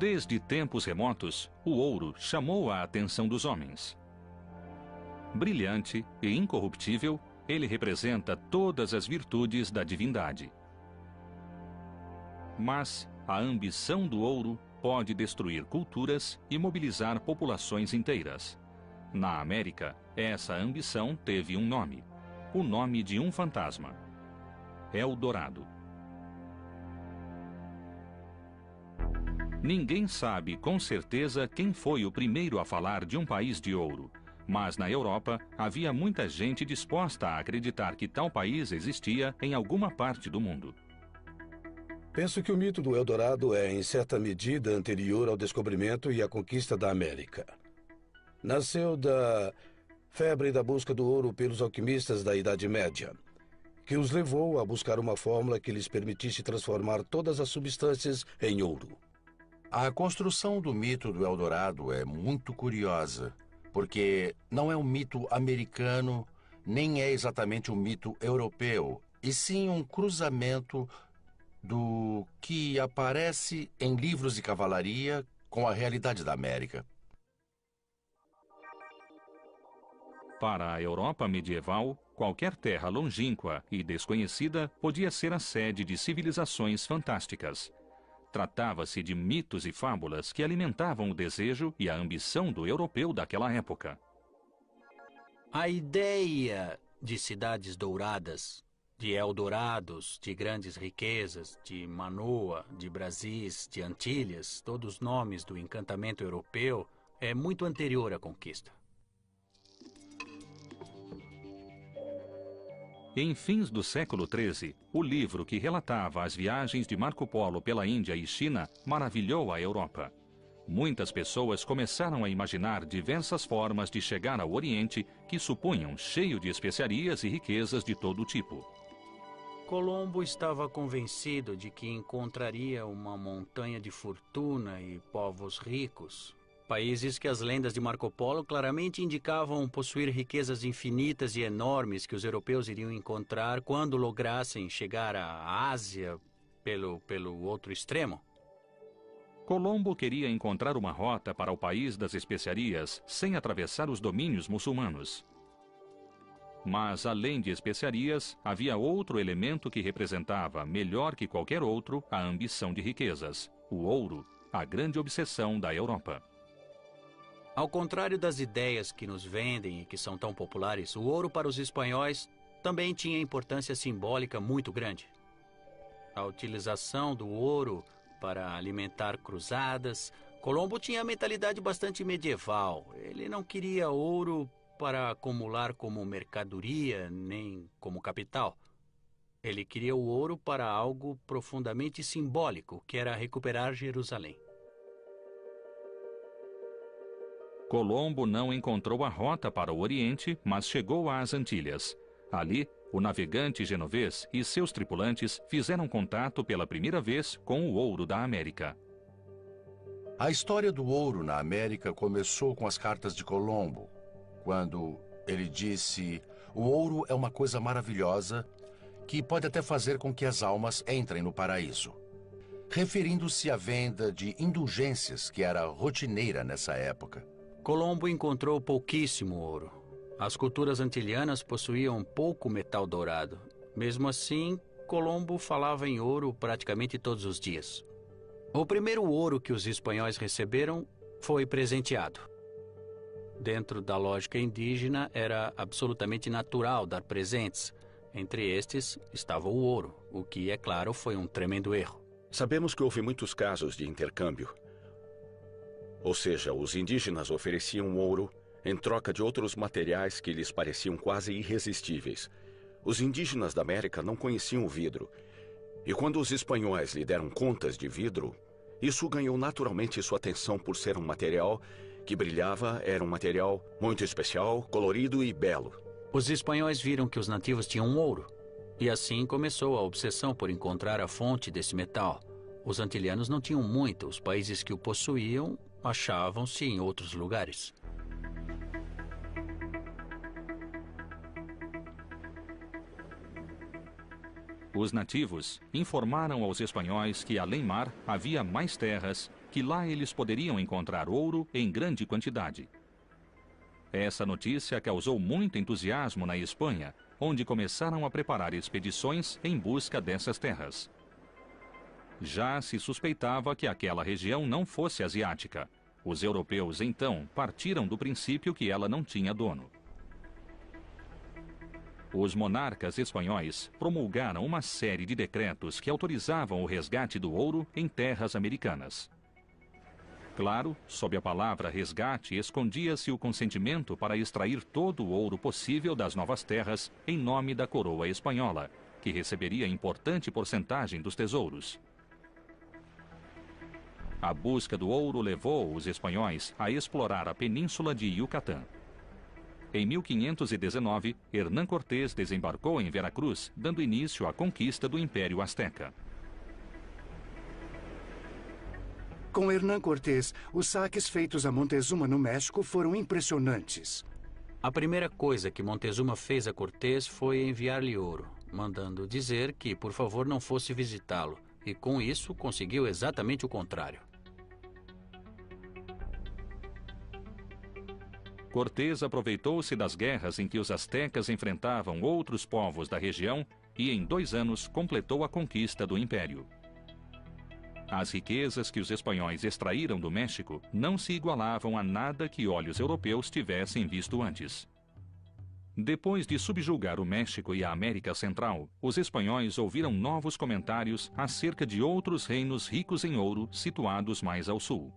Desde tempos remotos, o ouro chamou a atenção dos homens. Brilhante e incorruptível, ele representa todas as virtudes da divindade. Mas a ambição do ouro pode destruir culturas e mobilizar populações inteiras. Na América, essa ambição teve um nome, o nome de um fantasma: Eldorado. Ninguém sabe com certeza quem foi o primeiro a falar de um país de ouro, mas na Europa havia muita gente disposta a acreditar que tal país existia em alguma parte do mundo. Penso que o mito do Eldorado é, em certa medida, anterior ao descobrimento e à conquista da América. Nasceu da febre da busca do ouro pelos alquimistas da Idade Média, que os levou a buscar uma fórmula que lhes permitisse transformar todas as substâncias em ouro. A construção do mito do Eldorado é muito curiosa, porque não é um mito americano, nem é exatamente um mito europeu, e sim um cruzamento do que aparece em livros de cavalaria com a realidade da América. Para a Europa medieval, qualquer terra longínqua e desconhecida podia ser a sede de civilizações fantásticas. Tratava-se de mitos e fábulas que alimentavam o desejo e a ambição do europeu daquela época. A ideia de cidades douradas, de Eldorados, de grandes riquezas, de Manoa, de Brasis, de Antilhas, todos nomes do encantamento europeu, é muito anterior à conquista. Em fins do século XIII, o livro que relatava as viagens de Marco Polo pela Índia e China maravilhou a Europa. Muitas pessoas começaram a imaginar diversas formas de chegar ao Oriente que supunham cheio de especiarias e riquezas de todo tipo. Colombo estava convencido de que encontraria uma montanha de fortuna e povos ricos. Países que as lendas de Marco Polo claramente indicavam possuir riquezas infinitas e enormes que os europeus iriam encontrar quando lograssem chegar à Ásia pelo outro extremo. Colombo queria encontrar uma rota para o país das especiarias sem atravessar os domínios muçulmanos. Mas, além de especiarias, havia outro elemento que representava, melhor que qualquer outro, a ambição de riquezas: o ouro, a grande obsessão da Europa. Ao contrário das ideias que nos vendem e que são tão populares, o ouro para os espanhóis também tinha importância simbólica muito grande. A utilização do ouro para alimentar cruzadas, Colombo tinha a mentalidade bastante medieval. Ele não queria ouro para acumular como mercadoria, nem como capital. Ele queria o ouro para algo profundamente simbólico, que era recuperar Jerusalém. Colombo não encontrou a rota para o Oriente, mas chegou às Antilhas. Ali, o navegante genovês e seus tripulantes fizeram contato pela primeira vez com o ouro da América. A história do ouro na América começou com as cartas de Colombo, quando ele disse: o ouro é uma coisa maravilhosa que pode até fazer com que as almas entrem no paraíso, referindo-se à venda de indulgências que era rotineira nessa época. Colombo encontrou pouquíssimo ouro. As culturas antilhanas possuíam pouco metal dourado. Mesmo assim, Colombo falava em ouro praticamente todos os dias. O primeiro ouro que os espanhóis receberam foi presenteado. Dentro da lógica indígena, era absolutamente natural dar presentes. Entre estes estava o ouro, o que, é claro, foi um tremendo erro. Sabemos que houve muitos casos de intercâmbio. Ou seja, os indígenas ofereciam ouro em troca de outros materiais que lhes pareciam quase irresistíveis. Os indígenas da América não conheciam o vidro. E quando os espanhóis lhe deram contas de vidro, isso ganhou naturalmente sua atenção por ser um material que brilhava, era um material muito especial, colorido e belo. Os espanhóis viram que os nativos tinham ouro, e assim começou a obsessão por encontrar a fonte desse metal. Os antilhanos não tinham muito, os países que o possuíam achavam-se em outros lugares. Os nativos informaram aos espanhóis que além mar havia mais terras, que lá eles poderiam encontrar ouro em grande quantidade. Essa notícia causou muito entusiasmo na Espanha, onde começaram a preparar expedições em busca dessas terras. Já se suspeitava que aquela região não fosse asiática. Os europeus, então, partiram do princípio que ela não tinha dono. Os monarcas espanhóis promulgaram uma série de decretos que autorizavam o resgate do ouro em terras americanas. Claro, sob a palavra resgate escondia-se o consentimento para extrair todo o ouro possível das novas terras em nome da coroa espanhola, que receberia importante porcentagem dos tesouros. A busca do ouro levou os espanhóis a explorar a península de Yucatán. Em 1519, Hernán Cortés desembarcou em Veracruz, dando início à conquista do Império Azteca. Com Hernán Cortés, os saques feitos a Montezuma no México foram impressionantes. A primeira coisa que Montezuma fez a Cortés foi enviar-lhe ouro, mandando dizer que, por favor, não fosse visitá-lo, e com isso conseguiu exatamente o contrário. Cortés aproveitou-se das guerras em que os astecas enfrentavam outros povos da região e, em 2 anos, completou a conquista do império. As riquezas que os espanhóis extraíram do México não se igualavam a nada que olhos europeus tivessem visto antes. Depois de subjugar o México e a América Central, os espanhóis ouviram novos comentários acerca de outros reinos ricos em ouro situados mais ao sul.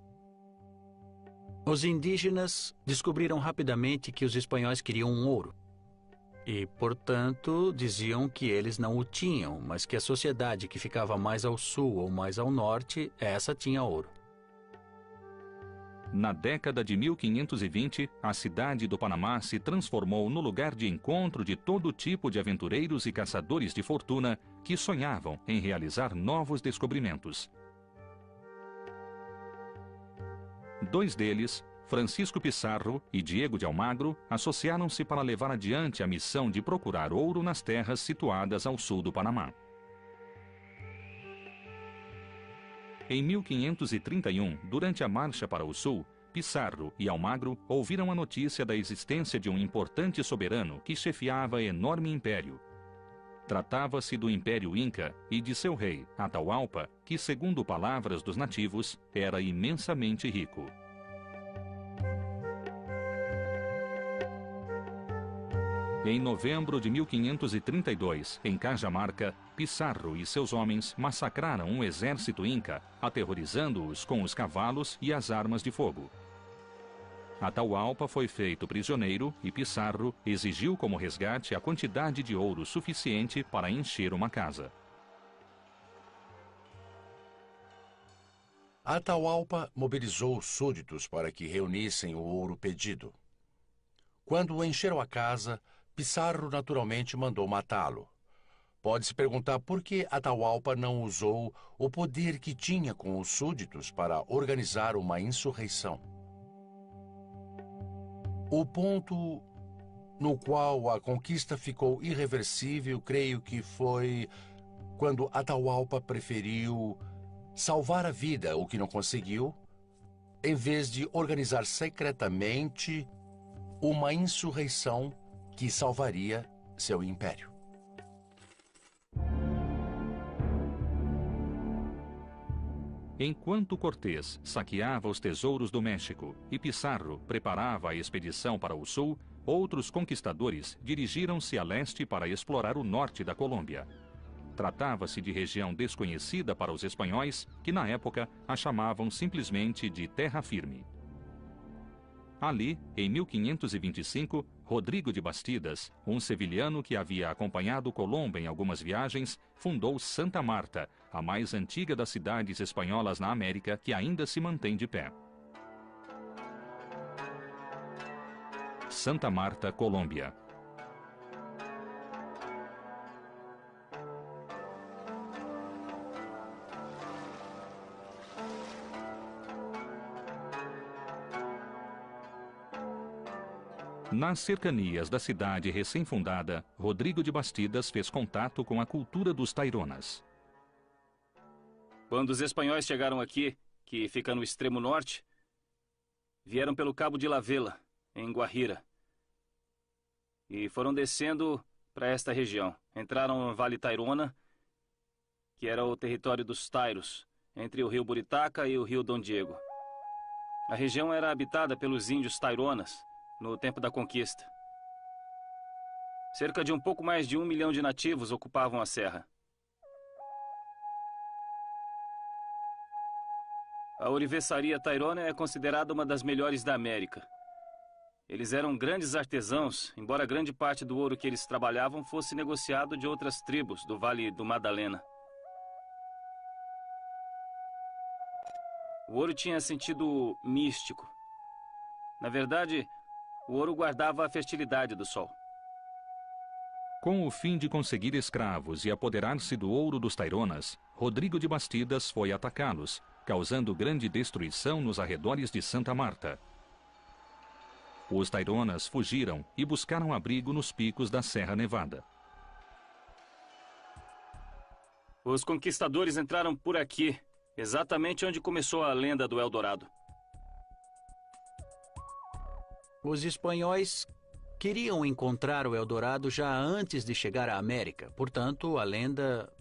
Os indígenas descobriram rapidamente que os espanhóis queriam um ouro. E, portanto, diziam que eles não o tinham, mas que a sociedade que ficava mais ao sul ou mais ao norte, essa tinha ouro. Na década de 1520, a cidade do Panamá se transformou no lugar de encontro de todo tipo de aventureiros e caçadores de fortuna que sonhavam em realizar novos descobrimentos. 2 deles, Francisco Pizarro e Diego de Almagro, associaram-se para levar adiante a missão de procurar ouro nas terras situadas ao sul do Panamá. Em 1531, durante a marcha para o sul, Pizarro e Almagro ouviram a notícia da existência de um importante soberano que chefiava enorme império. Tratava-se do Império Inca e de seu rei, Atahualpa, que, segundo palavras dos nativos, era imensamente rico. Em novembro de 1532, em Cajamarca, Pizarro e seus homens massacraram um exército inca, aterrorizando-os com os cavalos e as armas de fogo. Atahualpa foi feito prisioneiro e Pizarro exigiu como resgate a quantidade de ouro suficiente para encher uma casa. Atahualpa mobilizou os súditos para que reunissem o ouro pedido. Quando encheram a casa, Pizarro naturalmente mandou matá-lo. Pode-se perguntar por que Atahualpa não usou o poder que tinha com os súditos para organizar uma insurreição. O ponto no qual a conquista ficou irreversível, creio que foi quando Atahualpa preferiu salvar a vida, o que não conseguiu, em vez de organizar secretamente uma insurreição que salvaria seu império. Enquanto Cortés saqueava os tesouros do México e Pizarro preparava a expedição para o sul, outros conquistadores dirigiram-se a leste para explorar o norte da Colômbia. Tratava-se de região desconhecida para os espanhóis, que na época a chamavam simplesmente de Terra Firme. Ali, em 1525, Rodrigo de Bastidas, um sevilhano que havia acompanhado Colombo em algumas viagens, fundou Santa Marta, a mais antiga das cidades espanholas na América que ainda se mantém de pé. Santa Marta, Colômbia. Nas cercanias da cidade recém-fundada, Rodrigo de Bastidas fez contato com a cultura dos Taironas. Quando os espanhóis chegaram aqui, que fica no extremo norte, vieram pelo Cabo de La Vela, em Guajira, e foram descendo para esta região. Entraram no Vale Tayrona, que era o território dos Tairos, entre o rio Buritaca e o rio Dom Diego. A região era habitada pelos índios Taironas no tempo da conquista. Cerca de um pouco mais de 1 milhão de nativos ocupavam a serra. A ourivesaria tairona é considerada uma das melhores da América. Eles eram grandes artesãos, embora grande parte do ouro que eles trabalhavam fosse negociado de outras tribos do Vale do Madalena. O ouro tinha sentido místico. Na verdade, o ouro guardava a fertilidade do sol. Com o fim de conseguir escravos e apoderar-se do ouro dos Taironas, Rodrigo de Bastidas foi atacá-los, causando grande destruição nos arredores de Santa Marta. Os Taironas fugiram e buscaram abrigo nos picos da Serra Nevada. Os conquistadores entraram por aqui, exatamente onde começou a lenda do Eldorado. Os espanhóis queriam encontrar o Eldorado já antes de chegar à América. Portanto, a lenda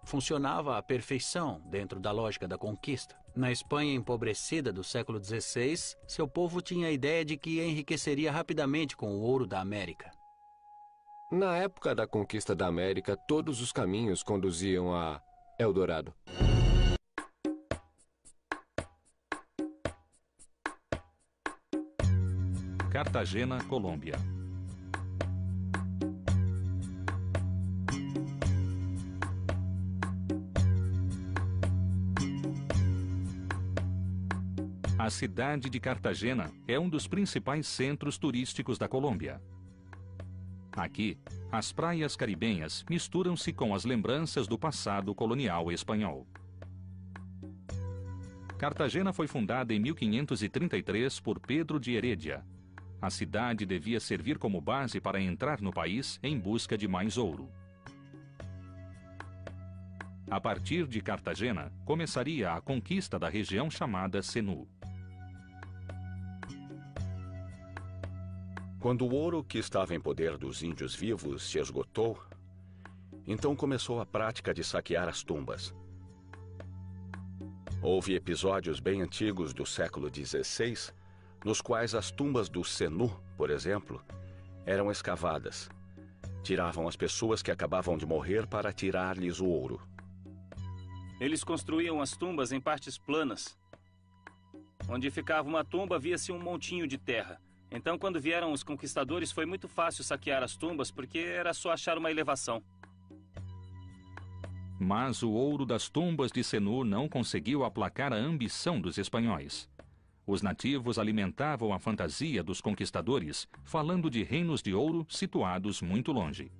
funcionava à perfeição dentro da lógica da conquista. Na Espanha empobrecida do século XVI, seu povo tinha a ideia de que enriqueceria rapidamente com o ouro da América. Na época da conquista da América, todos os caminhos conduziam a Eldorado. Cartagena, Colômbia. A cidade de Cartagena é um dos principais centros turísticos da Colômbia. Aqui, as praias caribenhas misturam-se com as lembranças do passado colonial espanhol. Cartagena foi fundada em 1533 por Pedro de Heredia. A cidade devia servir como base para entrar no país em busca de mais ouro. A partir de Cartagena, começaria a conquista da região chamada Senu. Quando o ouro que estava em poder dos índios vivos se esgotou, então começou a prática de saquear as tumbas. Houve episódios bem antigos do século XVI, nos quais as tumbas do Senu, por exemplo, eram escavadas. Tiravam as pessoas que acabavam de morrer para tirar-lhes o ouro. Eles construíam as tumbas em partes planas. Onde ficava uma tumba, via-se um montinho de terra. Então, quando vieram os conquistadores, foi muito fácil saquear as tumbas, porque era só achar uma elevação. Mas o ouro das tumbas de Senu não conseguiu aplacar a ambição dos espanhóis. Os nativos alimentavam a fantasia dos conquistadores, falando de reinos de ouro situados muito longe.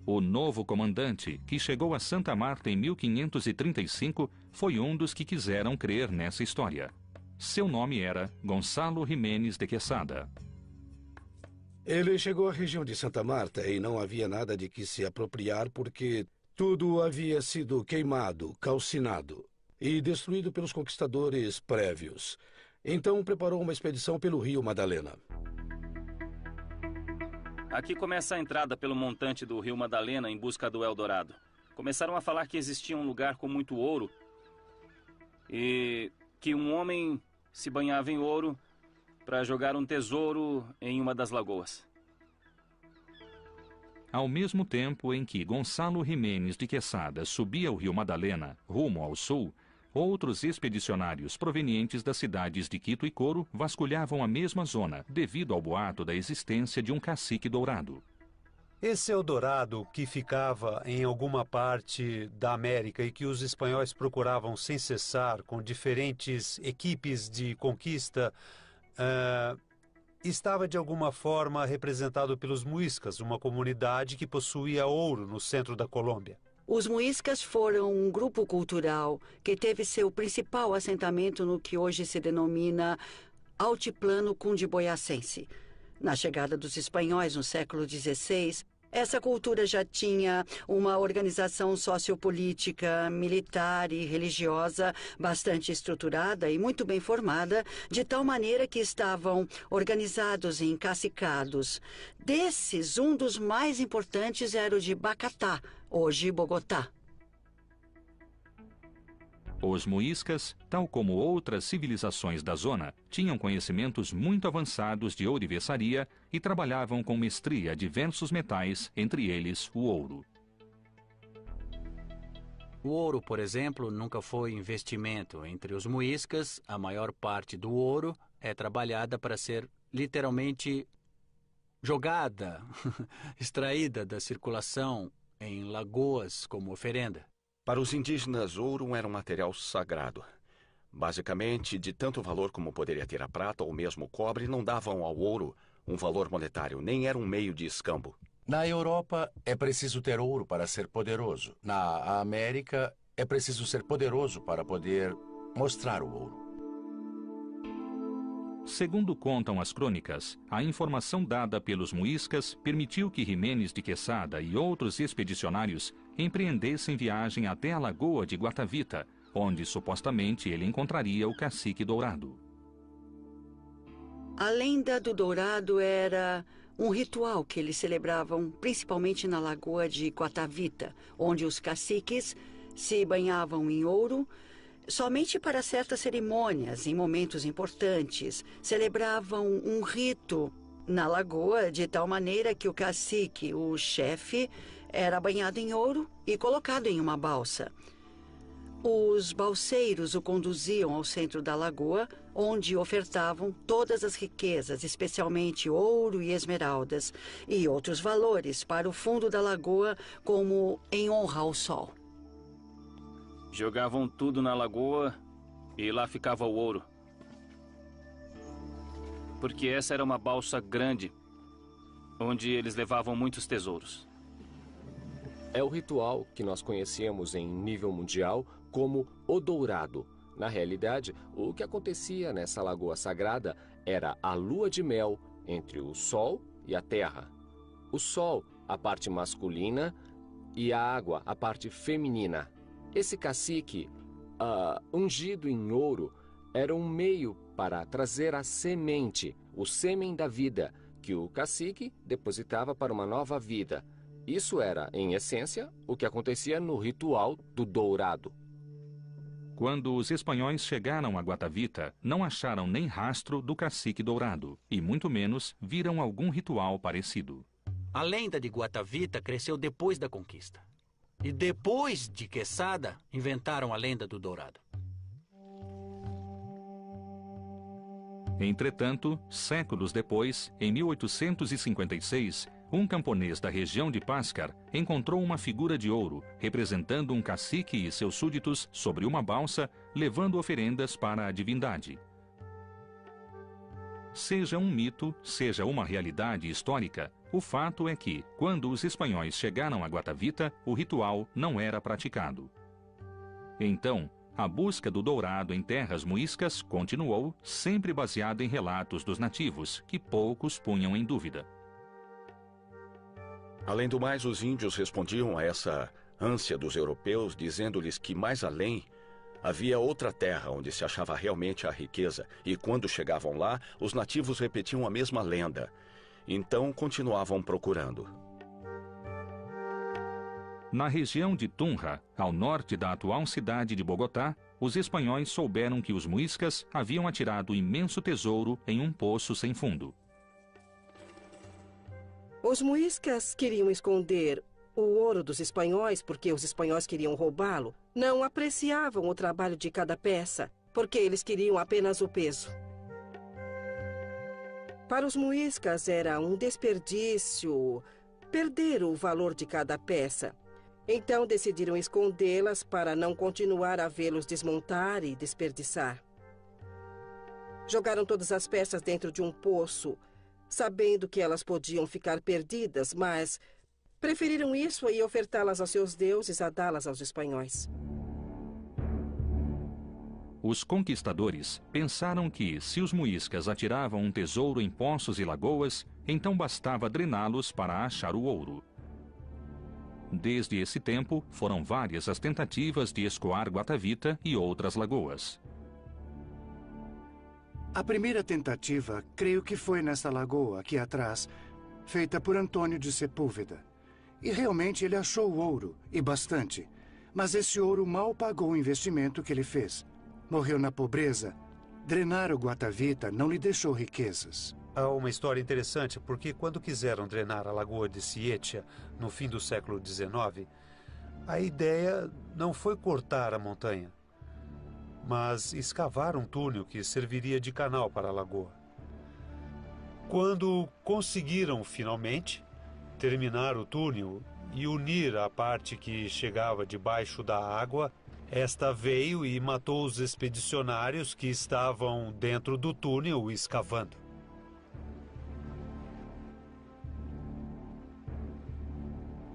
O novo comandante, que chegou a Santa Marta em 1535, foi um dos que quiseram crer nessa história. Seu nome era Gonçalo Jiménez de Quesada. Ele chegou à região de Santa Marta e não havia nada de que se apropriar porque tudo havia sido queimado, calcinado e destruído pelos conquistadores prévios. Então preparou uma expedição pelo rio Madalena. Aqui começa a entrada pelo montante do rio Madalena em busca do Eldorado. Começaram a falar que existia um lugar com muito ouro e que um homem se banhava em ouro para jogar um tesouro em uma das lagoas. Ao mesmo tempo em que Gonçalo Jiménez de Quesada subia o rio Madalena, rumo ao sul, outros expedicionários provenientes das cidades de Quito e Coro vasculhavam a mesma zona, devido ao boato da existência de um cacique dourado. Esse Eldorado, que ficava em alguma parte da América e que os espanhóis procuravam sem cessar com diferentes equipes de conquista, estava de alguma forma representado pelos muiscas, uma comunidade que possuía ouro no centro da Colômbia. Os muiscas foram um grupo cultural que teve seu principal assentamento no que hoje se denomina Altiplano Cundiboyacense. Na chegada dos espanhóis no século XVI, Essa cultura já tinha uma organização sociopolítica, militar e religiosa bastante estruturada e muito bem formada, de tal maneira que estavam organizados em cacicados. Desses, um dos mais importantes era o de Bacatá, hoje Bogotá. Os muiscas, tal como outras civilizações da zona, tinham conhecimentos muito avançados de ourivesaria e trabalhavam com mestria diversos metais, entre eles o ouro. O ouro, por exemplo, nunca foi investimento. Entre os muiscas, a maior parte do ouro é trabalhada para ser literalmente jogada, extraída da circulação em lagoas como oferenda. Para os indígenas, ouro era um material sagrado. Basicamente, de tanto valor como poderia ter a prata ou mesmo o cobre, não davam ao ouro um valor monetário, nem era um meio de escambo. Na Europa, é preciso ter ouro para ser poderoso. Na América, é preciso ser poderoso para poder mostrar o ouro. Segundo contam as crônicas, a informação dada pelos muiscas permitiu que Ximenes de Quesada e outros expedicionários empreendessem viagem até a lagoa de Guatavita, onde supostamente ele encontraria o cacique dourado. A lenda do dourado era um ritual que eles celebravam principalmente na lagoa de Guatavita, onde os caciques se banhavam em ouro somente para certas cerimônias, em momentos importantes. Celebravam um rito na lagoa de tal maneira que o cacique, o chefe, era banhado em ouro e colocado em uma balsa. Os balseiros o conduziam ao centro da lagoa, onde ofertavam todas as riquezas, especialmente ouro e esmeraldas, e outros valores para o fundo da lagoa, como em honra ao sol. Jogavam tudo na lagoa e lá ficava o ouro. Porque essa era uma balsa grande, onde eles levavam muitos tesouros. É o ritual que nós conhecemos em nível mundial como o dourado. Na realidade, o que acontecia nessa lagoa sagrada era a lua de mel entre o sol e a terra. O sol, a parte masculina, e a água, a parte feminina. Esse cacique, ungido em ouro, era um meio para trazer a semente, o sêmen da vida, que o cacique depositava para uma nova vida. Isso era, em essência, o que acontecia no ritual do dourado. Quando os espanhóis chegaram a Guatavita, não acharam nem rastro do cacique dourado, e muito menos viram algum ritual parecido. A lenda de Guatavita cresceu depois da conquista. E depois de Quesada, inventaram a lenda do dourado. Entretanto, séculos depois, em 1856, um camponês da região de Páscar encontrou uma figura de ouro, representando um cacique e seus súditos sobre uma balsa, levando oferendas para a divindade. Seja um mito, seja uma realidade histórica, o fato é que, quando os espanhóis chegaram a Guatavita, o ritual não era praticado. Então, a busca do dourado em terras muiscas continuou, sempre baseada em relatos dos nativos, que poucos punham em dúvida. Além do mais, os índios respondiam a essa ânsia dos europeus, dizendo-lhes que mais além havia outra terra onde se achava realmente a riqueza, e quando chegavam lá, os nativos repetiam a mesma lenda. Então continuavam procurando. Na região de Tunja, ao norte da atual cidade de Bogotá, os espanhóis souberam que os muiscas haviam atirado imenso tesouro em um poço sem fundo. Os muiscas queriam esconder o ouro dos espanhóis porque os espanhóis queriam roubá-lo. Não apreciavam o trabalho de cada peça, porque eles queriam apenas o peso. Para os muiscas era um desperdício perder o valor de cada peça. Então decidiram escondê-las para não continuar a vê-los desmontar e desperdiçar. Jogaram todas as peças dentro de um poço, sabendo que elas podiam ficar perdidas, mas preferiram isso e ofertá-las aos seus deuses a dá-las aos espanhóis. Os conquistadores pensaram que, se os muiscas atiravam um tesouro em poços e lagoas, então bastava drená-los para achar o ouro. Desde esse tempo, foram várias as tentativas de escoar Guatavita e outras lagoas. A primeira tentativa, creio que foi nessa lagoa, aqui atrás, feita por Antônio de Sepúlveda. E realmente ele achou ouro, e bastante. Mas esse ouro mal pagou o investimento que ele fez. Morreu na pobreza. Drenar o Guatavita não lhe deixou riquezas. Há uma história interessante, porque quando quiseram drenar a lagoa de Sietia, no fim do século XIX, a ideia não foi cortar a montanha, mas escavar um túnel que serviria de canal para a lagoa. Quando conseguiram, finalmente, terminar o túnel e unir a parte que chegava debaixo da água, esta veio e matou os expedicionários que estavam dentro do túnel escavando.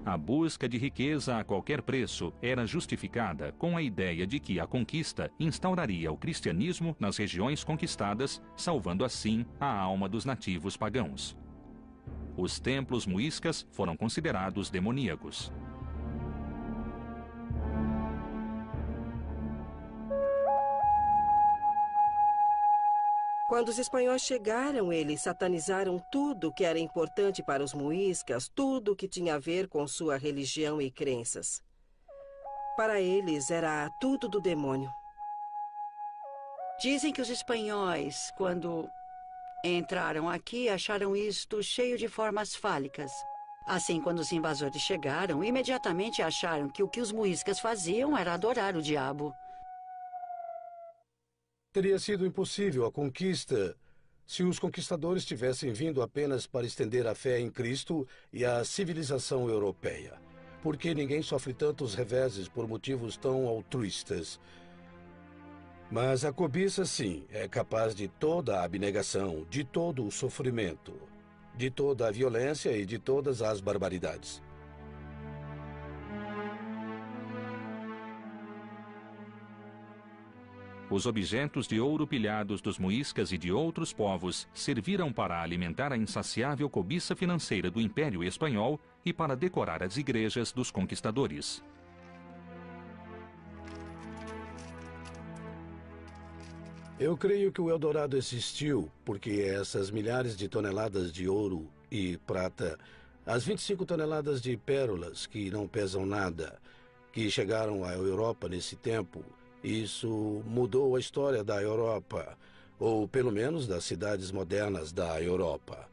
A busca de riqueza a qualquer preço era justificada com a ideia de que a conquista instauraria o cristianismo nas regiões conquistadas, salvando assim a alma dos nativos pagãos. Os templos muiscas foram considerados demoníacos. Quando os espanhóis chegaram, eles satanizaram tudo que era importante para os muiscas, tudo que tinha a ver com sua religião e crenças. Para eles, era tudo do demônio. Dizem que os espanhóis, quando entraram aqui, acharam isto cheio de formas fálicas. Assim, quando os invasores chegaram, imediatamente acharam que o que os muiscas faziam era adorar o diabo. Teria sido impossível a conquista se os conquistadores tivessem vindo apenas para estender a fé em Cristo e a civilização europeia. Porque ninguém sofre tantos reveses por motivos tão altruístas. Mas a cobiça, sim, é capaz de toda a abnegação, de todo o sofrimento, de toda a violência e de todas as barbaridades. Os objetos de ouro pilhados dos muiscas e de outros povos serviram para alimentar a insaciável cobiça financeira do Império Espanhol e para decorar as igrejas dos conquistadores. Eu creio que o Eldorado existiu porque essas milhares de toneladas de ouro e prata, as 25 toneladas de pérolas que não pesam nada, que chegaram à Europa nesse tempo, isso mudou a história da Europa, ou pelo menos das cidades modernas da Europa.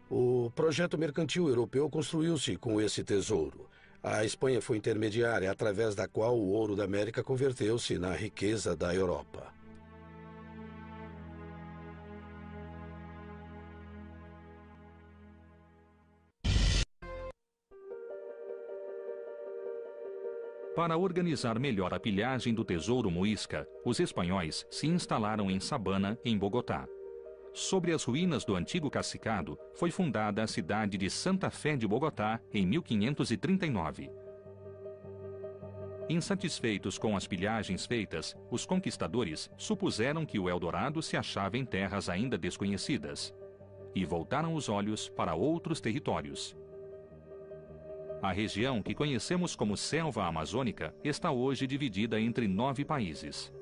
O projeto mercantil europeu construiu-se com esse tesouro. A Espanha foi intermediária, através da qual o ouro da América converteu-se na riqueza da Europa. Para organizar melhor a pilhagem do tesouro muisca, os espanhóis se instalaram em Sabana, em Bogotá. Sobre as ruínas do antigo cacicado, foi fundada a cidade de Santa Fé de Bogotá em 1539. Insatisfeitos com as pilhagens feitas, os conquistadores supuseram que o Eldorado se achava em terras ainda desconhecidas e voltaram os olhos para outros territórios. A região que conhecemos como Selva Amazônica está hoje dividida entre 9 países.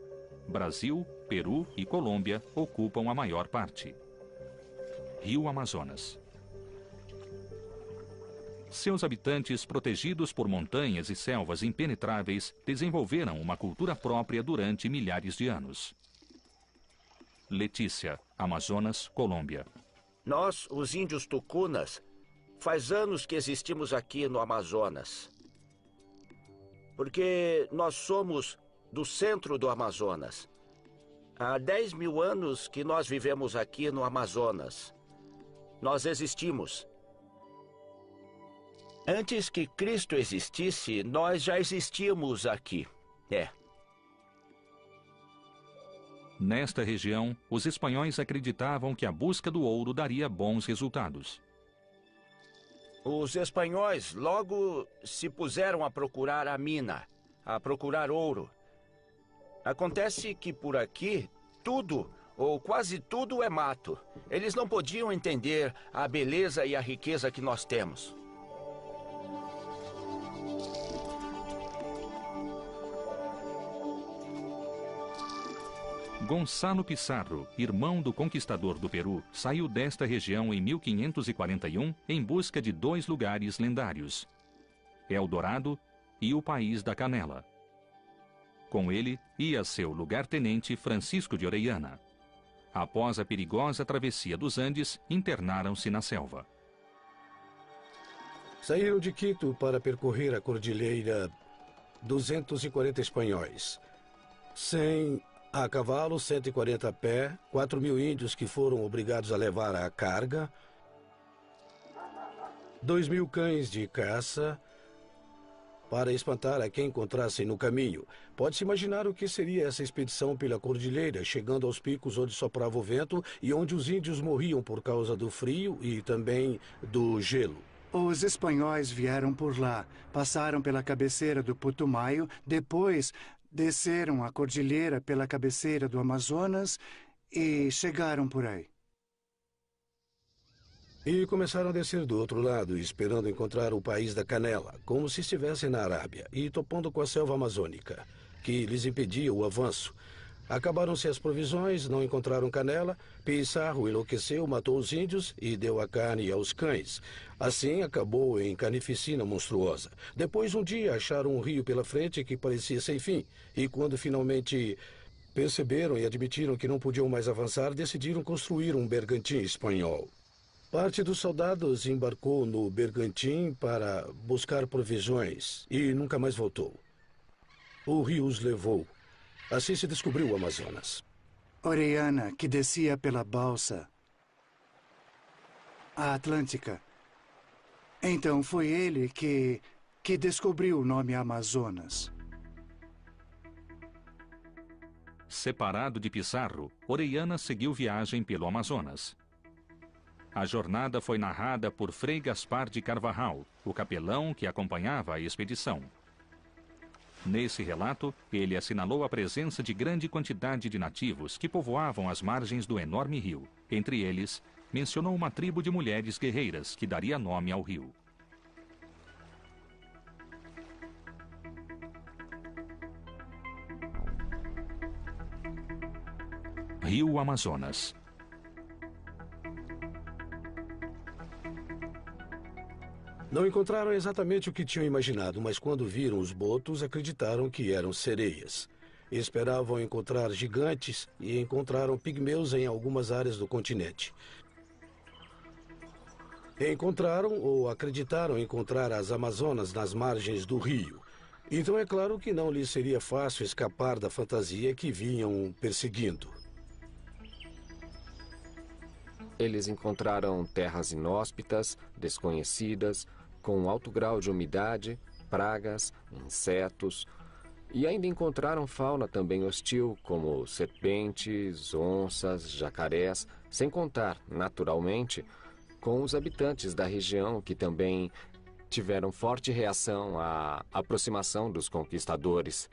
Brasil, Peru e Colômbia ocupam a maior parte. Rio Amazonas. Seus habitantes, protegidos por montanhas e selvas impenetráveis, desenvolveram uma cultura própria durante milhares de anos. Letícia, Amazonas, Colômbia. Nós, os índios tucunas, faz anos que existimos aqui no Amazonas. Porque nós somos do centro do Amazonas. Há 10 mil anos que nós vivemos aqui no Amazonas. Nós existimos. Antes que Cristo existisse, nós já existíamos aqui. Nesta região, os espanhóis acreditavam que a busca do ouro daria bons resultados. Os espanhóis logo se puseram a procurar a mina, a procurar ouro. Acontece que por aqui, tudo, ou quase tudo, é mato. Eles não podiam entender a beleza e a riqueza que nós temos. Gonçalo Pizarro, irmão do conquistador do Peru, saiu desta região em 1541 em busca de 2 lugares lendários: Eldorado e o País da Canela. Com ele ia seu lugar-tenente Francisco de Orellana. Após a perigosa travessia dos Andes, internaram-se na selva. Saíram de Quito para percorrer a cordilheira 240 espanhóis. 100 a cavalo, 140 a pé, 4.000 índios que foram obrigados a levar a carga, 2.000 cães de caça para espantar a quem encontrassem no caminho. Pode-se imaginar o que seria essa expedição pela cordilheira, chegando aos picos onde soprava o vento e onde os índios morriam por causa do frio e também do gelo. Os espanhóis vieram por lá, passaram pela cabeceira do Putumayo, depois desceram a cordilheira pela cabeceira do Amazonas e chegaram por aí. E começaram a descer do outro lado, esperando encontrar o País da Canela, como se estivessem na Arábia, e topando com a selva amazônica, que lhes impedia o avanço. Acabaram-se as provisões, não encontraram canela, Pizarro enlouqueceu, matou os índios e deu a carne aos cães. Assim acabou em carnificina monstruosa. Depois, um dia, acharam um rio pela frente que parecia sem fim, e quando finalmente perceberam e admitiram que não podiam mais avançar, decidiram construir um bergantim espanhol. Parte dos soldados embarcou no bergantim para buscar provisões e nunca mais voltou. O rio os levou. Assim se descobriu o Amazonas. Orellana, que descia pela balsa, a Atlântica. Então foi ele que descobriu o nome Amazonas. Separado de Pizarro, Orellana seguiu viagem pelo Amazonas. A jornada foi narrada por Frei Gaspar de Carvajal, o capelão que acompanhava a expedição. Nesse relato, ele assinalou a presença de grande quantidade de nativos que povoavam as margens do enorme rio. Entre eles, mencionou uma tribo de mulheres guerreiras que daria nome ao rio. Rio Amazonas. Não encontraram exatamente o que tinham imaginado, mas quando viram os botos, acreditaram que eram sereias. Esperavam encontrar gigantes e encontraram pigmeus em algumas áreas do continente. Encontraram ou acreditaram encontrar as Amazonas nas margens do rio. Então é claro que não lhes seria fácil escapar da fantasia que vinham perseguindo. Eles encontraram terras inóspitas, desconhecidas, com alto grau de umidade, pragas, insetos, e ainda encontraram fauna também hostil, como serpentes, onças, jacarés, sem contar, naturalmente, com os habitantes da região que também tiveram forte reação à aproximação dos conquistadores.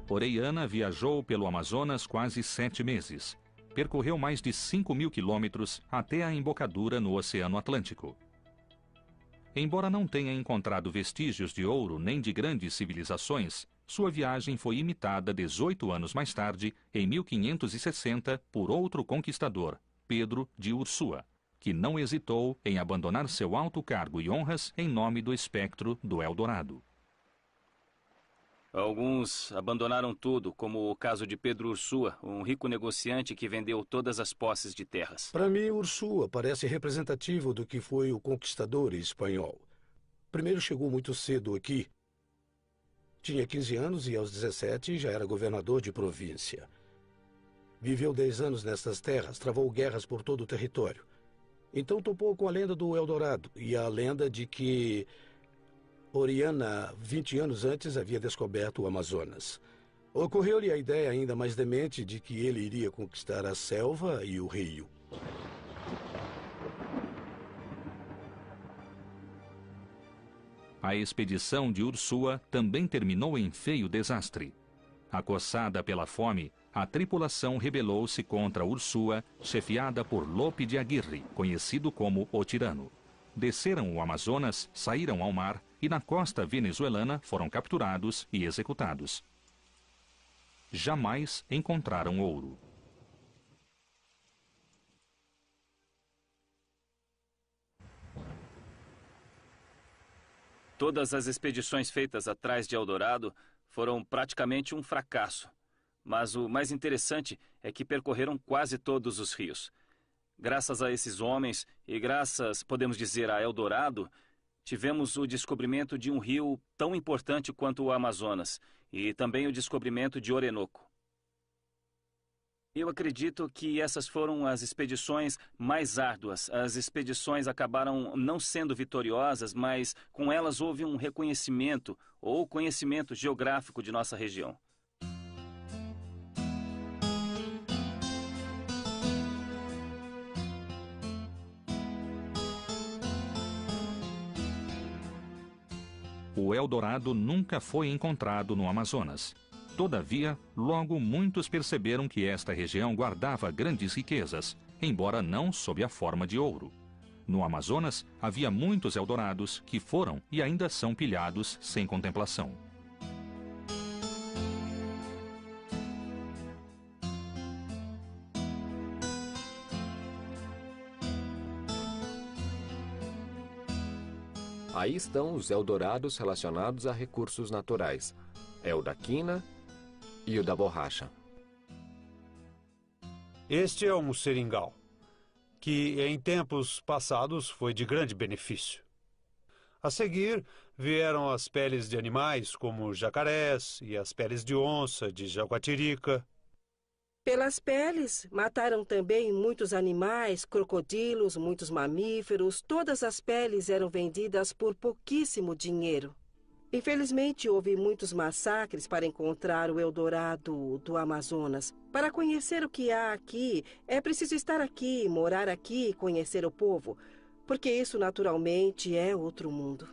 Orellana viajou pelo Amazonas quase 7 meses. Percorreu mais de 5.000 quilômetros até a embocadura no Oceano Atlântico. Embora não tenha encontrado vestígios de ouro nem de grandes civilizações, sua viagem foi imitada 18 anos mais tarde, em 1560, por outro conquistador, Pedro de Ursúa, que não hesitou em abandonar seu alto cargo e honras em nome do espectro do Eldorado. Alguns abandonaram tudo, como o caso de Pedro Ursúa, um rico negociante que vendeu todas as posses de terras. Para mim, Ursúa parece representativo do que foi o conquistador espanhol. Primeiro chegou muito cedo aqui. Tinha 15 anos e aos 17 já era governador de província. Viveu 10 anos nestas terras, travou guerras por todo o território. Então topou com a lenda do Eldorado e a lenda de que Orellana, 20 anos antes, havia descoberto o Amazonas. Ocorreu-lhe a ideia ainda mais demente de que ele iria conquistar a selva e o rio. A expedição de Ursúa também terminou em feio desastre. Acossada pela fome, a tripulação rebelou-se contra Ursúa, chefiada por Lope de Aguirre, conhecido como o Tirano. Desceram o Amazonas, saíram ao mar e na costa venezuelana foram capturados e executados. jamais encontraram ouro. Todas as expedições feitas atrás de Eldorado foram praticamente um fracasso. Mas o mais interessante é que percorreram quase todos os rios. Graças a esses homens e graças, podemos dizer, a Eldorado, tivemos o descobrimento de um rio tão importante quanto o Amazonas e também o descobrimento de Orinoco. Eu acredito que essas foram as expedições mais árduas. As expedições acabaram não sendo vitoriosas, mas com elas houve um reconhecimento ou conhecimento geográfico de nossa região. O Eldorado nunca foi encontrado no Amazonas. Todavia, logo muitos perceberam que esta região guardava grandes riquezas, embora não sob a forma de ouro. No Amazonas, havia muitos Eldorados que foram e ainda são pilhados sem contemplação. Aí estão os Eldorados relacionados a recursos naturais. É o da quina e o da borracha. Este é um seringal, que em tempos passados foi de grande benefício. A seguir, vieram as peles de animais, como jacarés, e as peles de onça, de jaguatirica. Pelas peles, mataram também muitos animais, crocodilos, muitos mamíferos. Todas as peles eram vendidas por pouquíssimo dinheiro. Infelizmente, houve muitos massacres para encontrar o Eldorado do Amazonas. Para conhecer o que há aqui, é preciso estar aqui, morar aqui e conhecer o povo, porque isso naturalmente é outro mundo.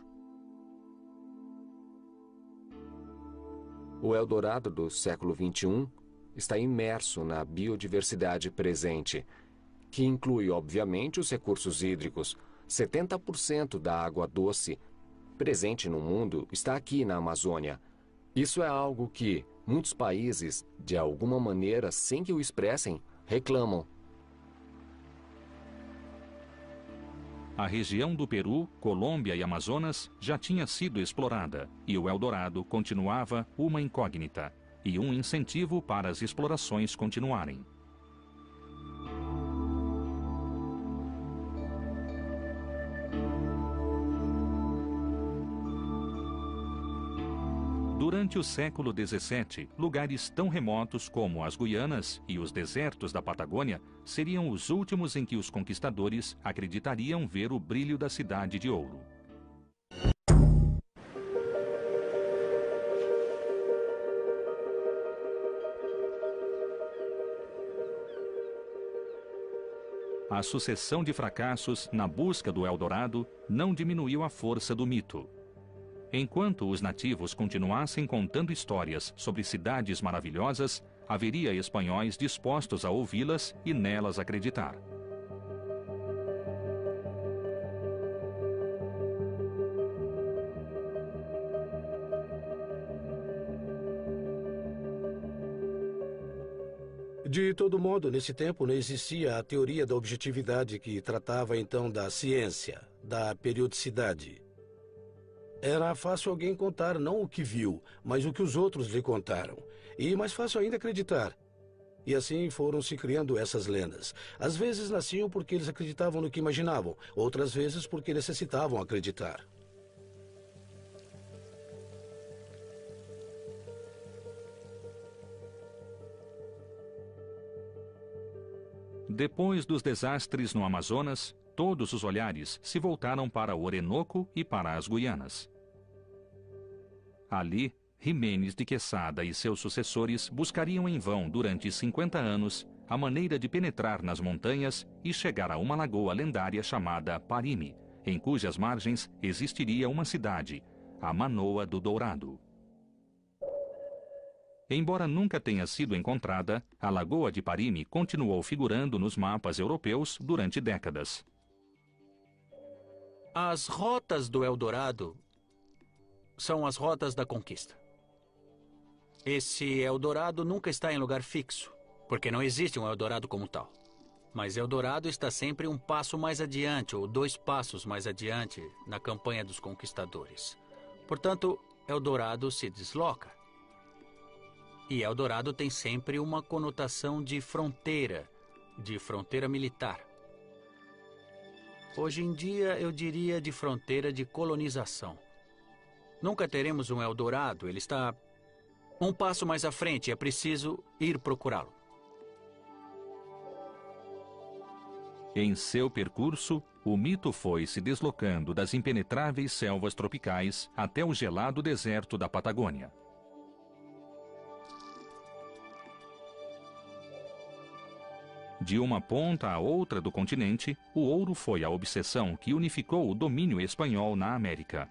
O Eldorado do século XXI está imerso na biodiversidade presente, que inclui, obviamente, os recursos hídricos. 70% da água doce presente no mundo está aqui na Amazônia. Isso é algo que muitos países, de alguma maneira, sem que o expressem, reclamam. A região do Peru, Colômbia e Amazonas já tinha sido explorada e o Eldorado continuava uma incógnita e um incentivo para as explorações continuarem. Durante o século XVII, lugares tão remotos como as Guianas e os desertos da Patagônia seriam os últimos em que os conquistadores acreditariam ver o brilho da cidade de ouro. A sucessão de fracassos na busca do Eldorado não diminuiu a força do mito. Enquanto os nativos continuassem contando histórias sobre cidades maravilhosas, haveria espanhóis dispostos a ouvi-las e nelas acreditar. De todo modo, nesse tempo não existia a teoria da objetividade que tratava então da ciência, da periodicidade. Era fácil alguém contar não o que viu, mas o que os outros lhe contaram. E mais fácil ainda acreditar. E assim foram se criando essas lendas. Às vezes nasciam porque eles acreditavam no que imaginavam, outras vezes porque necessitavam acreditar. Depois dos desastres no Amazonas, todos os olhares se voltaram para o Orinoco e para as Guianas. Ali, Jiménez de Quesada e seus sucessores buscariam em vão durante 50 anos a maneira de penetrar nas montanhas e chegar a uma lagoa lendária chamada Parime, em cujas margens existiria uma cidade, a Manoa do Dourado. Embora nunca tenha sido encontrada, a Lagoa de Parime continuou figurando nos mapas europeus durante décadas. As rotas do Eldorado são as rotas da conquista. Esse Eldorado nunca está em lugar fixo, porque não existe um Eldorado como tal. Mas Eldorado está sempre um passo mais adiante, ou 2 passos mais adiante, na campanha dos conquistadores. Portanto, Eldorado se desloca. E Eldorado tem sempre uma conotação de fronteira militar. Hoje em dia, eu diria de fronteira de colonização. Nunca teremos um Eldorado, ele está um passo mais à frente, é preciso ir procurá-lo. Em seu percurso, o mito foi se deslocando das impenetráveis selvas tropicais até o gelado deserto da Patagônia. De uma ponta a outra do continente, o ouro foi a obsessão que unificou o domínio espanhol na América.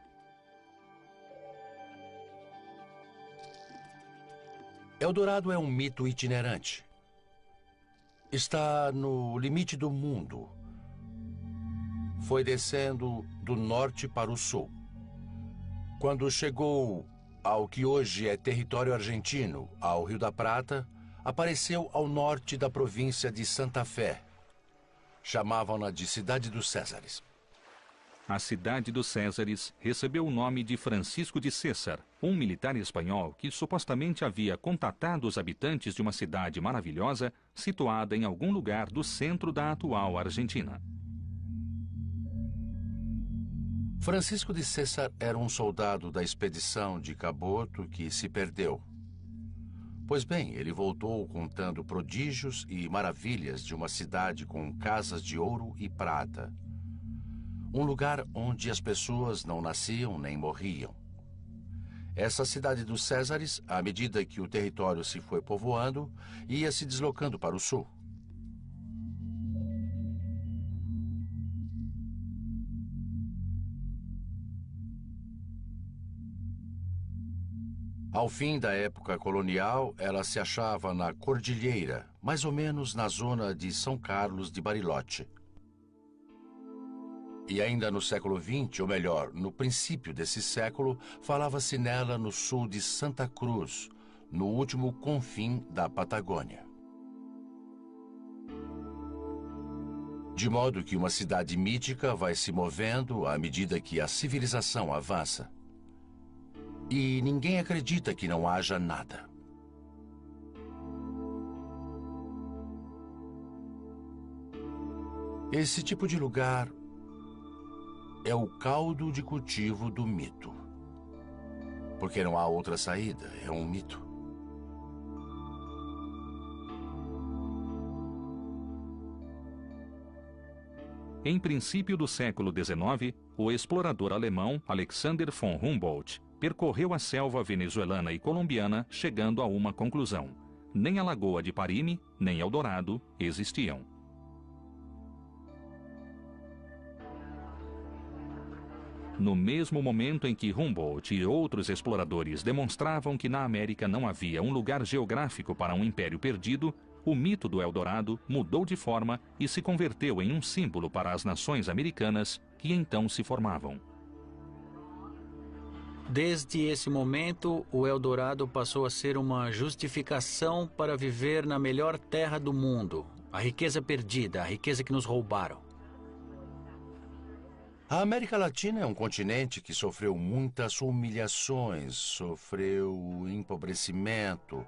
Eldorado é um mito itinerante. Está no limite do mundo. Foi descendo do norte para o sul. Quando chegou ao que hoje é território argentino, ao Rio da Prata, apareceu ao norte da província de Santa Fé. Chamavam-na de Cidade dos Césares. A Cidade dos Césares recebeu o nome de Francisco de César, um militar espanhol que supostamente havia contatado os habitantes de uma cidade maravilhosa situada em algum lugar do centro da atual Argentina. Francisco de César era um soldado da expedição de Caboto que se perdeu. Pois bem, ele voltou contando prodígios e maravilhas de uma cidade com casas de ouro e prata. Um lugar onde as pessoas não nasciam nem morriam. Essa cidade dos Césares, à medida que o território se foi povoando, ia se deslocando para o sul. Ao fim da época colonial, ela se achava na Cordilheira, mais ou menos na zona de São Carlos de Bariloche. E ainda no século XX, ou melhor, no princípio desse século, falava-se nela no sul de Santa Cruz, no último confim da Patagônia. De modo que uma cidade mítica vai se movendo à medida que a civilização avança. E ninguém acredita que não haja nada. Esse tipo de lugar é o caldo de cultivo do mito. Porque não há outra saída, é um mito. Em princípio do século XIX, o explorador alemão Alexander von Humboldt percorreu a selva venezuelana e colombiana, chegando a uma conclusão: nem a Lagoa de Parime, nem Eldorado existiam. No mesmo momento em que Humboldt e outros exploradores demonstravam que na América não havia um lugar geográfico para um império perdido, o mito do Eldorado mudou de forma e se converteu em um símbolo para as nações americanas que então se formavam. Desde esse momento, o Eldorado passou a ser uma justificação para viver na melhor terra do mundo. A riqueza perdida, a riqueza que nos roubaram. A América Latina é um continente que sofreu muitas humilhações, sofreu empobrecimento,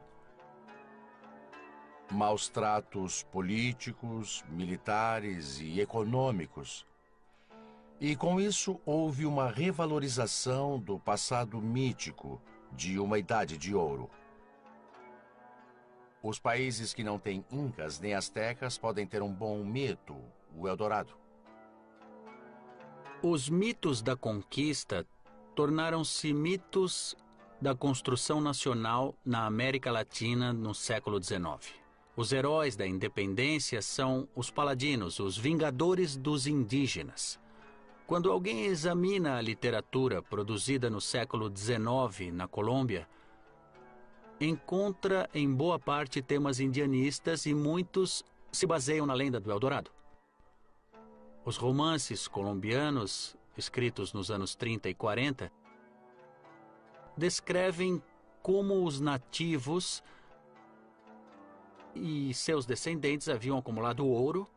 maus tratos políticos, militares e econômicos. E com isso houve uma revalorização do passado mítico de uma idade de ouro. Os países que não têm incas nem astecas podem ter um bom mito, o Eldorado. Os mitos da conquista tornaram-se mitos da construção nacional na América Latina no século XIX. Os heróis da independência são os paladinos, os vingadores dos indígenas. Quando alguém examina a literatura produzida no século XIX na Colômbia, encontra em boa parte temas indianistas e muitos se baseiam na lenda do Eldorado. Os romances colombianos, escritos nos anos 30 e 40, descrevem como os nativos e seus descendentes haviam acumulado ouro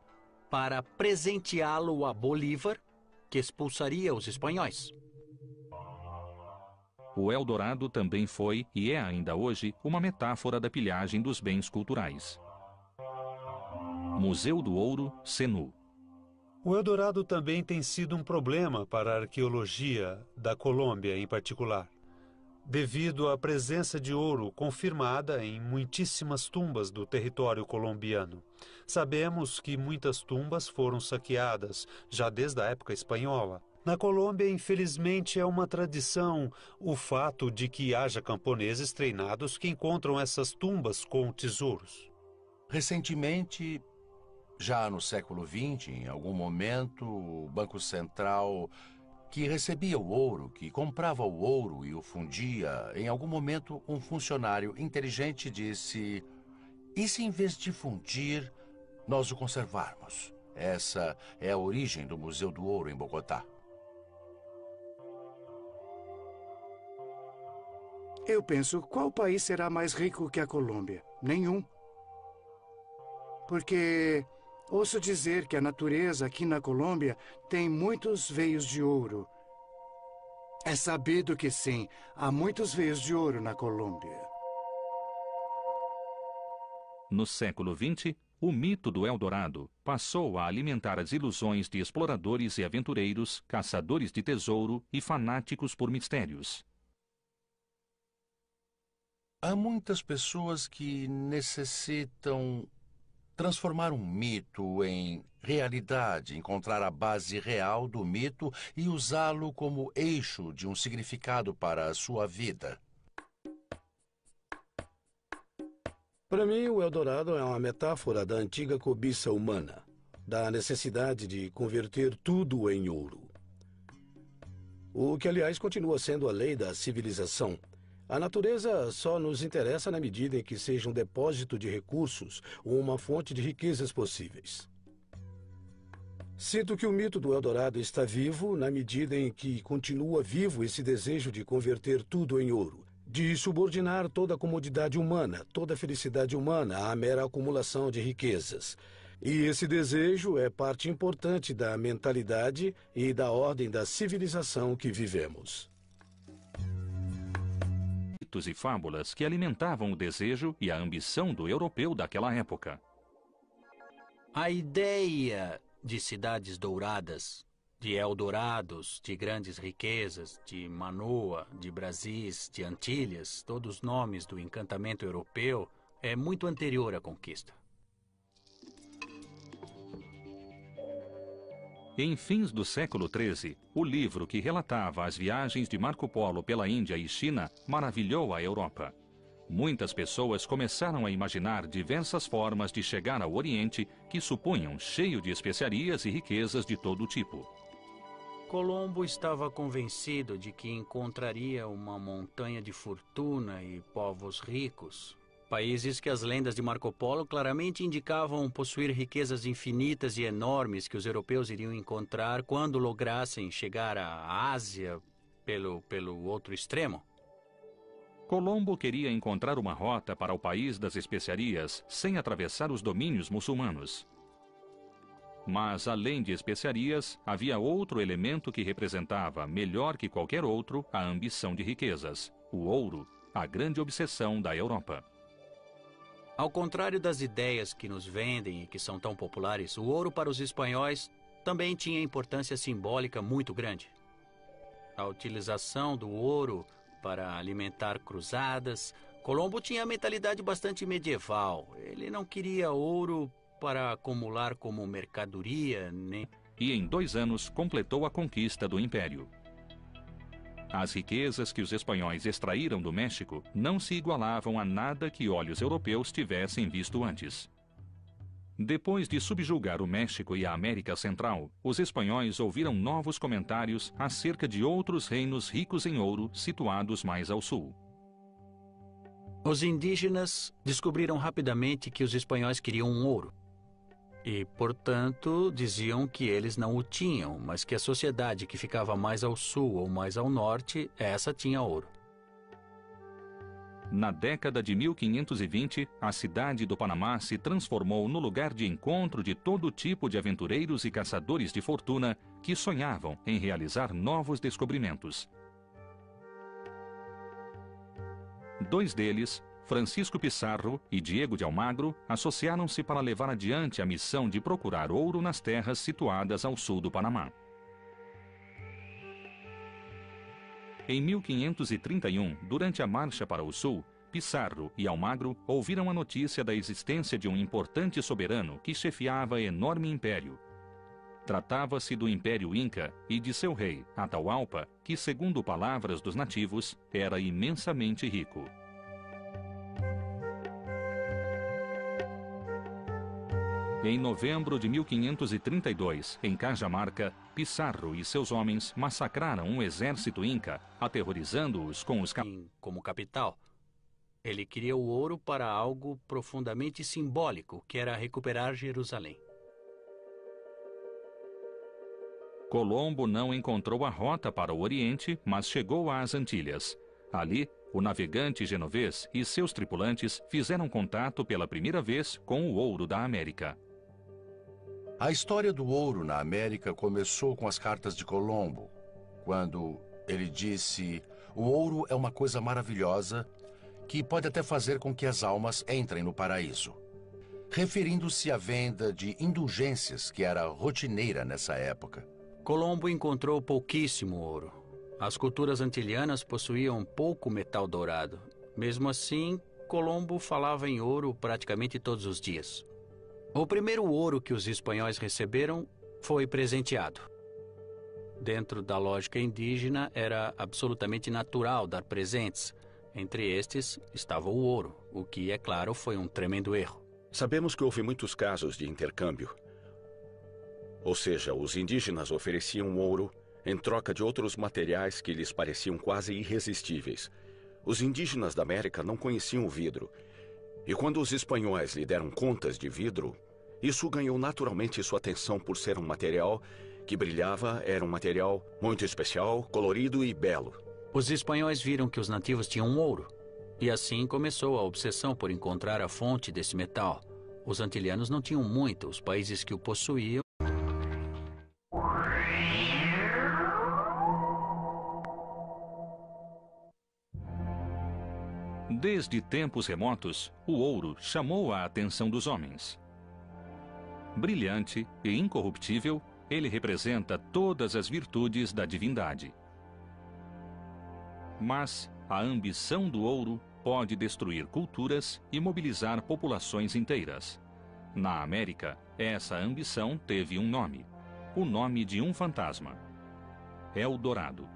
para presenteá-lo a Bolívar, que expulsaria os espanhóis. O Eldorado também foi, e é ainda hoje, uma metáfora da pilhagem dos bens culturais. Museu do Ouro, Senu. O Eldorado também tem sido um problema para a arqueologia da Colômbia em particular, devido à presença de ouro confirmada em muitíssimas tumbas do território colombiano. Sabemos que muitas tumbas foram saqueadas já desde a época espanhola. Na Colômbia, infelizmente, é uma tradição o fato de que haja camponeses treinados que encontram essas tumbas com tesouros. Recentemente, já no século XX, em algum momento, o Banco Central, que recebia o ouro, que comprava o ouro e o fundia, em algum momento um funcionário inteligente disse: e se em vez de fundir, nós o conservarmos? Essa é a origem do Museu do Ouro em Bogotá. Eu penso, qual país será mais rico que a Colômbia? Nenhum. Porque ouço dizer que a natureza aqui na Colômbia tem muitos veios de ouro. É sabido que sim, há muitos veios de ouro na Colômbia. No século XX, o mito do Eldorado passou a alimentar as ilusões de exploradores e aventureiros, caçadores de tesouro e fanáticos por mistérios. Há muitas pessoas que necessitam transformar um mito em realidade, encontrar a base real do mito e usá-lo como eixo de um significado para a sua vida. Para mim, o Eldorado é uma metáfora da antiga cobiça humana, da necessidade de converter tudo em ouro. O que, aliás, continua sendo a lei da civilização. A natureza só nos interessa na medida em que seja um depósito de recursos ou uma fonte de riquezas possíveis. Sinto que o mito do Eldorado está vivo na medida em que continua vivo esse desejo de converter tudo em ouro, de subordinar toda a comodidade humana, toda a felicidade humana à mera acumulação de riquezas. E esse desejo é parte importante da mentalidade e da ordem da civilização que vivemos. Mitos e fábulas que alimentavam o desejo e a ambição do europeu daquela época. A ideia de cidades douradas, de Eldorados, de grandes riquezas, de Manoa, de Brasis, de Antilhas, todos os nomes do encantamento europeu, é muito anterior à conquista. Em fins do século XIII, o livro que relatava as viagens de Marco Polo pela Índia e China maravilhou a Europa. Muitas pessoas começaram a imaginar diversas formas de chegar ao Oriente que supunham cheio de especiarias e riquezas de todo tipo. Colombo estava convencido de que encontraria uma montanha de fortuna e povos ricos. Países que as lendas de Marco Polo claramente indicavam possuir riquezas infinitas e enormes que os europeus iriam encontrar quando lograssem chegar à Ásia pelo outro extremo. Colombo queria encontrar uma rota para o país das especiarias sem atravessar os domínios muçulmanos. Mas, além de especiarias, havia outro elemento que representava, melhor que qualquer outro, a ambição de riquezas: o ouro, a grande obsessão da Europa. Ao contrário das ideias que nos vendem e que são tão populares, o ouro para os espanhóis também tinha importância simbólica muito grande. A utilização do ouro para alimentar cruzadas, Colombo tinha a mentalidade bastante medieval. Ele não queria ouro para acumular como mercadoria, nem... E em 2 anos completou a conquista do Império. As riquezas que os espanhóis extraíram do México não se igualavam a nada que olhos europeus tivessem visto antes. Depois de subjugar o México e a América Central, os espanhóis ouviram novos comentários acerca de outros reinos ricos em ouro situados mais ao sul. Os indígenas descobriram rapidamente que os espanhóis queriam um ouro. E, portanto, diziam que eles não o tinham, mas que a sociedade que ficava mais ao sul ou mais ao norte, essa tinha ouro. Na década de 1520, a cidade do Panamá se transformou no lugar de encontro de todo tipo de aventureiros e caçadores de fortuna que sonhavam em realizar novos descobrimentos. Dois deles, Francisco Pizarro e Diego de Almagro, associaram-se para levar adiante a missão de procurar ouro nas terras situadas ao sul do Panamá. Em 1531, durante a marcha para o sul, Pizarro e Almagro ouviram a notícia da existência de um importante soberano que chefiava enorme império. Tratava-se do Império Inca e de seu rei, Atahualpa, que, segundo palavras dos nativos, era imensamente rico. Em novembro de 1532, em Cajamarca, Pizarro e seus homens massacraram um exército inca, aterrorizando-os com os como capital. Ele queria o ouro para algo profundamente simbólico, que era recuperar Jerusalém. Colombo não encontrou a rota para o Oriente, mas chegou às Antilhas. Ali, o navegante genovês e seus tripulantes fizeram contato pela primeira vez com o ouro da América. A história do ouro na América começou com as cartas de Colombo, quando ele disse: "O ouro é uma coisa maravilhosa que pode até fazer com que as almas entrem no paraíso", referindo-se à venda de indulgências que era rotineira nessa época. Colombo encontrou pouquíssimo ouro. As culturas antilhanas possuíam pouco metal dourado. Mesmo assim, Colombo falava em ouro praticamente todos os dias. O primeiro ouro que os espanhóis receberam foi presenteado. Dentro da lógica indígena, era absolutamente natural dar presentes. Entre estes estava o ouro, o que, é claro, foi um tremendo erro. Sabemos que houve muitos casos de intercâmbio. Ou seja, os indígenas ofereciam ouro em troca de outros materiais que lhes pareciam quase irresistíveis. Os indígenas da América não conheciam o vidro. E quando os espanhóis lhe deram contas de vidro, isso ganhou naturalmente sua atenção por ser um material que brilhava, era um material muito especial, colorido e belo. Os espanhóis viram que os nativos tinham ouro, e assim começou a obsessão por encontrar a fonte desse metal. Os antilhanos não tinham muito, os países que o possuíam. Desde tempos remotos, o ouro chamou a atenção dos homens. Brilhante e incorruptível, ele representa todas as virtudes da divindade. Mas a ambição do ouro pode destruir culturas e mobilizar populações inteiras. Na América, essa ambição teve um nome, o nome de um fantasma: Eldorado.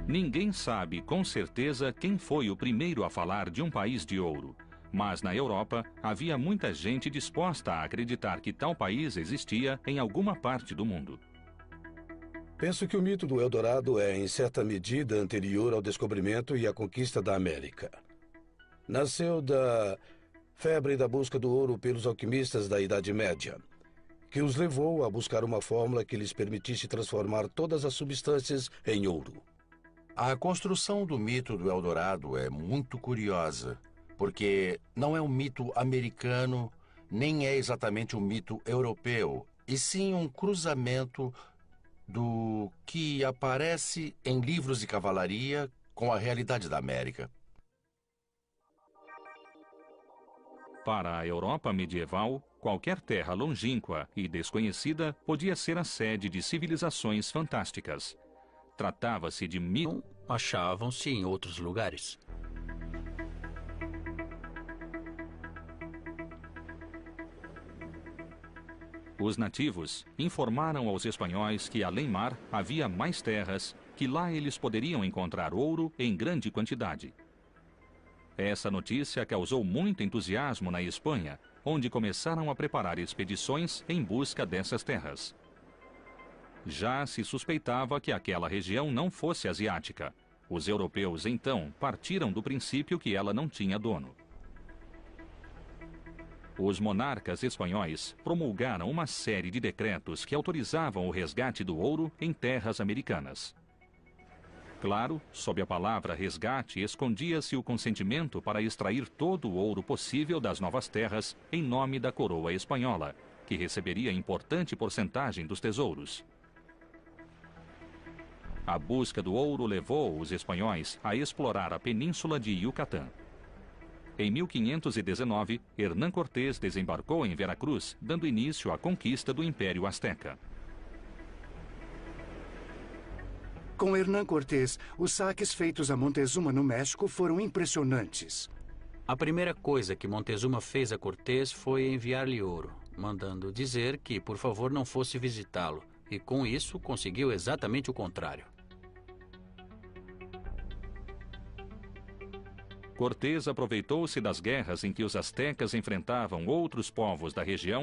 Ninguém sabe com certeza quem foi o primeiro a falar de um país de ouro, mas na Europa havia muita gente disposta a acreditar que tal país existia em alguma parte do mundo. Penso que o mito do Eldorado é, em certa medida, anterior ao descobrimento e à conquista da América. Nasceu da febre da busca do ouro pelos alquimistas da Idade Média, que os levou a buscar uma fórmula que lhes permitisse transformar todas as substâncias em ouro. A construção do mito do Eldorado é muito curiosa, porque não é um mito americano, nem é exatamente um mito europeu, e sim um cruzamento do que aparece em livros de cavalaria com a realidade da América. Para a Europa medieval, qualquer terra longínqua e desconhecida podia ser a sede de civilizações fantásticas. Tratava-se de mito. Achavam-se em outros lugares. Os nativos informaram aos espanhóis que além mar havia mais terras, que lá eles poderiam encontrar ouro em grande quantidade. Essa notícia causou muito entusiasmo na Espanha, onde começaram a preparar expedições em busca dessas terras. Já se suspeitava que aquela região não fosse asiática. Os europeus, então, partiram do princípio que ela não tinha dono. Os monarcas espanhóis promulgaram uma série de decretos que autorizavam o resgate do ouro em terras americanas. Claro, sob a palavra resgate escondia-se o consentimento para extrair todo o ouro possível das novas terras em nome da coroa espanhola, que receberia importante porcentagem dos tesouros. A busca do ouro levou os espanhóis a explorar a península de Yucatán. Em 1519, Hernán Cortés desembarcou em Veracruz, dando início à conquista do Império Azteca. Com Hernán Cortés, os saques feitos a Montezuma no México foram impressionantes. A primeira coisa que Montezuma fez a Cortés foi enviar-lhe ouro, mandando dizer que, por favor, não fosse visitá-lo, e com isso conseguiu exatamente o contrário. Cortés aproveitou-se das guerras em que os astecas enfrentavam outros povos da região